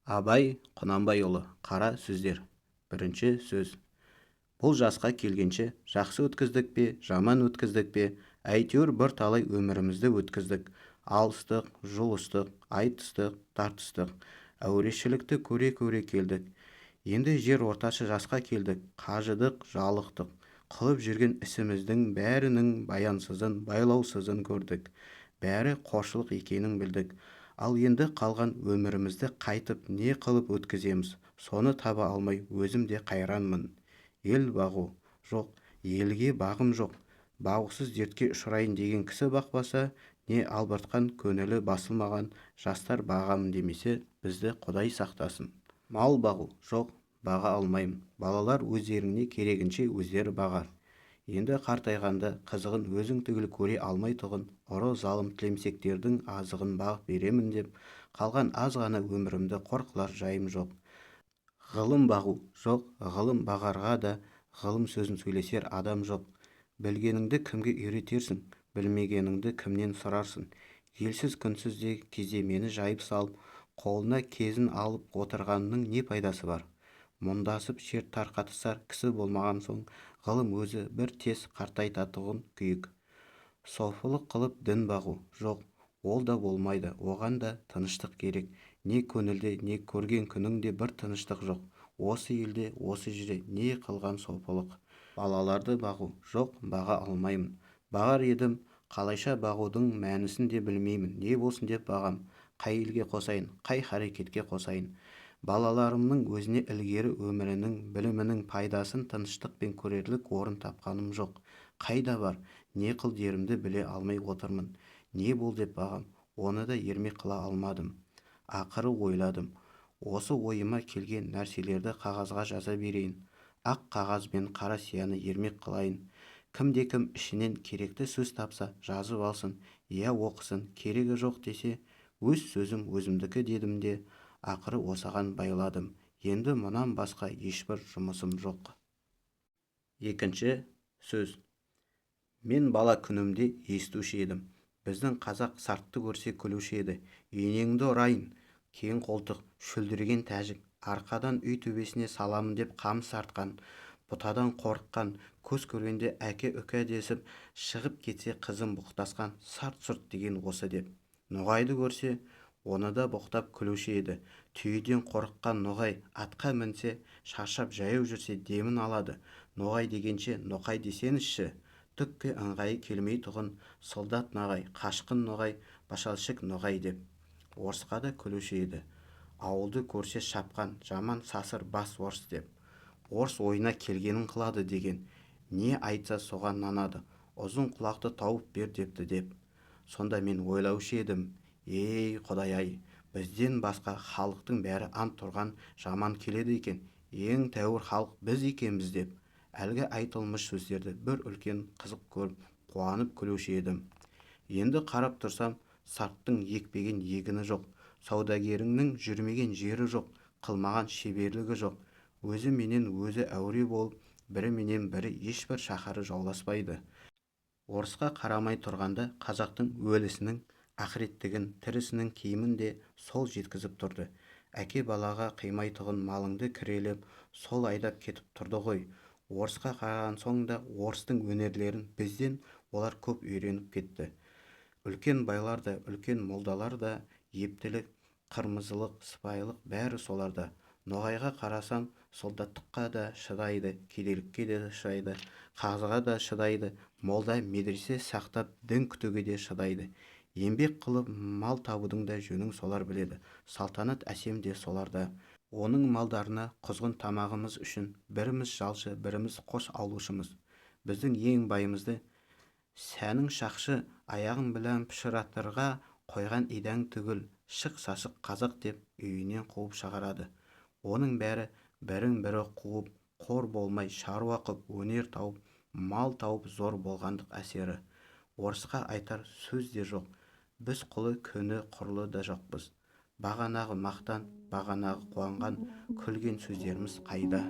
Абай Құнанбайұлы қара сөздер. Бірінші сөз. Бұл жасқа келгенше жақсы өткіздік пе, жаман өткіздік пе, әйтеуір бірталай өмірімізді өткіздік. Алыстық, жұлыстық, айтыстық, тартыстық, әурешілікті көре-көре келдік. Енді жер орташы жасқа келдік, қажыдық, жалықтық. Қылып жүрген ісіміздің бәрінің баянсызын, байлаусызын көрдік. Бәрі қоршылық екенін білдік. Ал енді қалған өмірімізді қайтып не қылып өткіземіз, соны таба алмай өзім де қайранмын. Ел бағу жоқ, елге бағым жоқ. Бағусыз дертке ұшырайын деген кісі бақпаса, не албыртқан көңілі басылмаған жастар бағамын демесе, бізді Құдай сақтасын. Мал бағу жоқ, баға алмаймын. Балалар өздеріне керегінше өздері бағар. Енді қартайғанда қызығын өзің түгіл көре алмайтұғын ұры залым тілемсектердің азығын бағып беремін деп, қалған аз ғана өмірімді қор қылар жайым жоқ. Ғылым бағу жоқ, ғылым бағарға да ғылым сөзін сөйлесер адам жоқ. Білгеніңді кімге үйретерсің, білмегеніңді кімнен сұрарсың. Елсіз күнсіз де кезде мені жайып салып, қолына кезін алып отырғанның не пайдасы бар? Мұндасып шер тарқатысар кісі болмаған соң, ғылым өзі бір тез қартайтатұғын күйік. Софылық қылып дін бағу жоқ, ол да болмайды, оған да тыныштық керек. Не көңілде, не көрген күніңде бір тыныштық жоқ. Осы елде, осы жерде не қылған софылық? Балаларды бағу жоқ, баға алмаймын. Бағар едім, қалайша бағудың мәнісін де білмеймін. Не болсын деп бағам, қай елге қосайын, қай харекетке қосайын. Балаларымның өзіне ілгері өмірінің, білімінің пайдасын тыныштықпен көрерлік орын тапқаным жоқ. Қайда бар, не қыл дерімді біле алмай отырмын. Не бол деп бағам, оны да ермек қыла алмадым. Ақыры ойладым, осы ойыма келген нәрселерді қағазға жаза берейін. Ақ қағаз бен қара сияны ермек қылайын. Кімде-кім ішінен керекті сөз тапса жазып алсын, я оқысын, керегі жоқ десе, өз сөзім өзімдікі дедім де, ақыры осыған байладым. Енді мұнан басқа ешбір жұмысым жоқ. Екінші сөз. Мен бала күнімде естуші едім. Біздің қазақ сартты көрсе күлуші еді. Енеңді ұрайын, кең қолтық, шөлдіреген тәжік, арқадан үй төбесіне саламын деп қамыс артқан, бұтадан қорыққан, көз көргенде әке үкі десіп, шығып кетсе қызым бұқтасқан, сарт-сұрт деген осы деп. Ноғайды көрсе, оны да боқтап күлуші еді. Түйеден қорыққан ноғай атқа мінсе, шаршап жаяу жүрсе демін алады. Ноғай дегенше ноқай десеңізші. Түкке ыңғайы келмей тұғын солдат ноғай, қашқын ноғай, башалшік ноғай деп. Орысқа да күлуші еді. Ауылды көрсе шапқан, жаман сасыр бас орыс деп. Орыс ойына келгенін қылады деген. Не айтса соған нанады. Ұзын құлақты тауып бер депті деп. Сонда мен ойлаушы едім, ей Құдай-ай, бізден басқа халықтың бәрі ант тұрған жаман келеді екен. Ең тәуір халық біз екенбіз деп. Әлгі айтылмыш сөздерді бір үлкен қызық көріп, қуанып күлуші едім. Енді қарап тұрсам, сарттың екпеген егіні жоқ, саудагерінің жүрмеген жері жоқ, қылмаған шеберлігі жоқ. Өзі менен өзі әуре болып, бірі менен бірі ешбір шаһары жауласпайды. Орысқа қарамай тұрғанда қазақтың өлісінің, ақыреттігін, тірісінің киімін де сол жеткізіп тұрды. Әке балаға қимайтұғын малыңды кірелеп, сол айдап кетіп тұрды ғой. Орысқа қараған соң да орыстың өнерлерін бізден олар көп үйреніп кетті. Үлкен байлар да, үлкен молдалар да, ептілік, қырмызылық, сыпайылық бәрі соларда. Ноғайға қарасам, солдаттыққа да шыдайды, кедейлікке де шыдайды, қазаға да шыдайды, молда медресе сақтап дін күтуге де шыдайды. Еңбек қылып мал табудың да жөнін солар біледі. Салтанат әсем де соларда. Оның малдарына құзғын тамағымыз үшін біріміз жалшы, біріміз қос алушымыз. Біздің ең байымызды сәнің шақшы, аяғын білән пішіратырға қойған идаң түгіл, шық-сашық қазақ деп үйінен қуып шығарады. Оның бәрі бірін-бірі қуып, қор болмай шаруа қып, өнер тауып, мал тауып зор болғандық әсері. Орысқа айтар сөз де жоқ. Біз құлы көні құрлы да жоқпыз. Бағанағы мақтан, бағанағы қуанған, күлген сөздеріміз қайда?